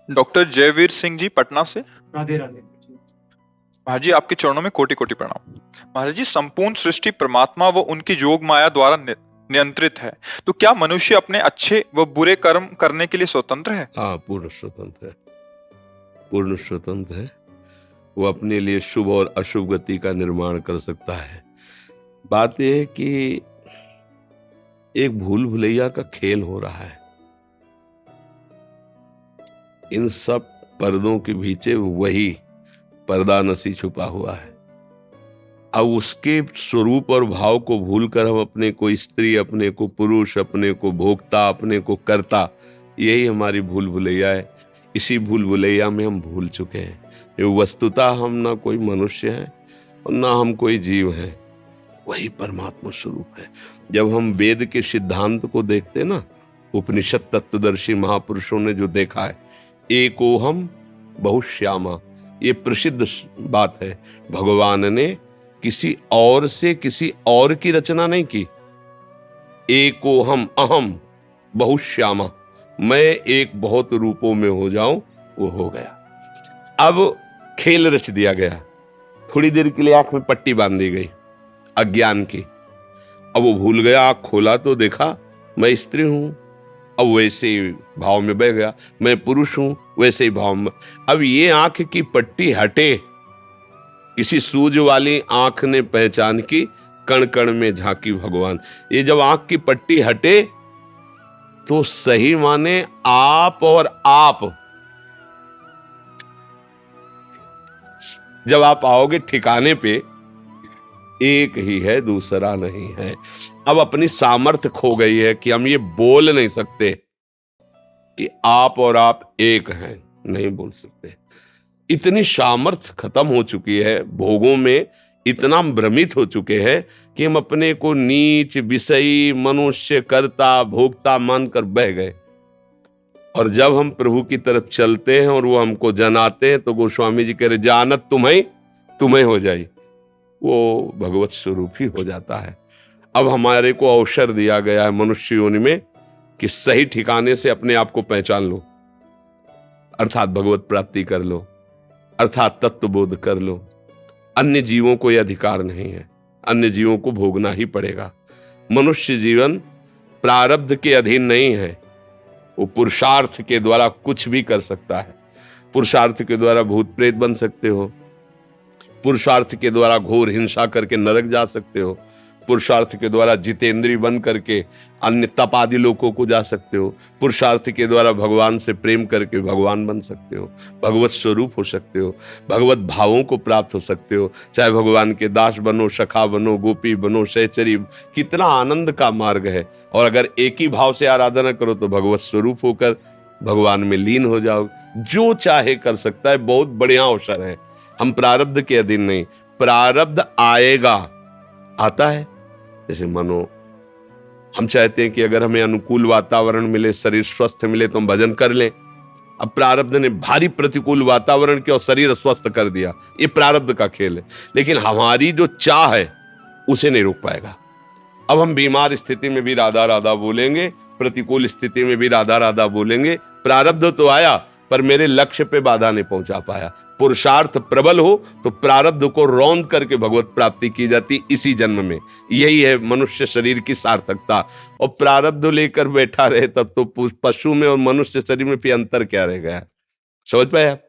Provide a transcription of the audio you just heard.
Doctor Jaiveer Singh ji Patna से। राधे राधे। महाराज जी आपके चरणों में कोटि कोटि प्रणाम। महाराज जी संपूर्ण सृष्टि परमात्मा व उनकी योग माया द्वारा नियंत्रित है, तो क्या मनुष्य अपने अच्छे व बुरे कर्म करने के लिए स्वतंत्र है? हाँ, पूर्ण स्वतंत्र है, पूर्ण स्वतंत्र है। वो अपने लिए शुभ और अशुभ गति का निर्माण कर सकता है। बात यह है कि एक भूल भुलैया का खेल हो रहा है। इन सब पर्दों के पीछे वही पर्दानसी छुपा हुआ है। अब उसके स्वरूप और भाव को भूलकर हम अपने को स्त्री, अपने को पुरुष, अपने को भोक्ता, अपने को कर्ता, यही हमारी भूल भुलैया है। इसी भूल भुलैया में हम भूल चुके हैं। ये वस्तुतः हम ना कोई मनुष्य हैं और ना हम कोई जीव हैं, वही परमात्मा स्वरूप है। जब हम वेद के सिद्धांत को देखते ना, उपनिषद तत्वदर्शी महापुरुषों ने जो देखा है, एकोहम बहुश्यामा, ये प्रसिद्ध बात है। भगवान ने किसी और से किसी और की रचना नहीं की। एकोहम अहम बहुश्यामा, मैं एक बहुत रूपों में हो जाऊं, वो हो गया। अब खेल रच दिया गया। थोड़ी देर के लिए आंख में पट्टी बांध दी गई अज्ञान की। अब वो भूल गया, आंख खोला तो देखा मैं स्त्री हूं। अब वैसे ही भाव में बह गया, मैं पुरुष हूं, वैसे ही भाव में। अब ये आंख की पट्टी हटे, किसी सूझ वाली आंख ने पहचान की, कण कण में झांकी भगवान। ये जब आंख की पट्टी हटे तो सही माने आप और आप, जब आप आओगे ठिकाने पे, एक ही है, दूसरा नहीं है। अब अपनी सामर्थ्य खो गई है कि हम ये बोल नहीं सकते कि आप और आप एक हैं, नहीं बोल सकते। इतनी सामर्थ्य खत्म हो चुकी है, भोगों में इतना भ्रमित हो चुके हैं कि हम अपने को नीच, विषयी, मनुष्य, कर्ता, भोक्ता मानकर बह गए। और जब हम प्रभु की तरफ चलते हैं और वो हमको जनाते हैं, तो गोस्वामी जी कह रहे, जानत तुम्हें हो जाए, वो भगवत स्वरूप ही हो जाता है। अब हमारे को अवसर दिया गया है मनुष्य योनि में कि सही ठिकाने से अपने आप को पहचान लो, अर्थात भगवत प्राप्ति कर लो, अर्थात तत्व बोध कर लो। अन्य जीवों को यह अधिकार नहीं है, अन्य जीवों को भोगना ही पड़ेगा। मनुष्य जीवन प्रारब्ध के अधीन नहीं है, वो पुरुषार्थ के द्वारा कुछ भी कर सकता है। पुरुषार्थ के द्वारा भूत प्रेत बन सकते हो, पुरुषार्थ के द्वारा घोर हिंसा करके नरक जा सकते हो, पुरुषार्थ के द्वारा जितेंद्री बन करके अन्य तप आदि लोकों को जा सकते हो, पुरुषार्थ के द्वारा भगवान से प्रेम करके भगवान बन सकते हो, भगवत स्वरूप हो सकते हो, भगवत भावों को प्राप्त हो सकते हो। चाहे भगवान के दास बनो, सखा बनो, गोपी बनो, सहचरी, कितना आनंद का मार्ग है। और अगर एक ही भाव से आराधना करो तो भगवत स्वरूप होकर भगवान में लीन हो जाओ। जो चाहे कर सकता है, बहुत बढ़िया अवसर है। हम प्रारब्ध के अधीन नहीं, प्रारब्ध आएगा, आता है। जैसे मनो, हम चाहते हैं कि अगर हमें अनुकूल वातावरण मिले, शरीर स्वस्थ मिले, तो हम भजन कर लें। अब प्रारब्ध ने भारी प्रतिकूल वातावरण किया और शरीर अस्वस्थ कर दिया, ये प्रारब्ध का खेल है। लेकिन हमारी जो चाह है उसे नहीं रोक पाएगा। अब हम बीमार स्थिति में भी राधा राधा बोलेंगे, प्रतिकूल स्थिति में भी राधा राधा बोलेंगे। प्रारब्ध तो आया पर मेरे लक्ष्य पे बाधा नहीं पहुंचा पाया। पुरुषार्थ प्रबल हो तो प्रारब्ध को रौंद करके भगवत प्राप्ति की जाती इसी जन्म में। यही है मनुष्य शरीर की सार्थकता। और प्रारब्ध लेकर बैठा रहे तब तो पशु में और मनुष्य शरीर में फिर अंतर क्या रह गया? समझ पाए आप?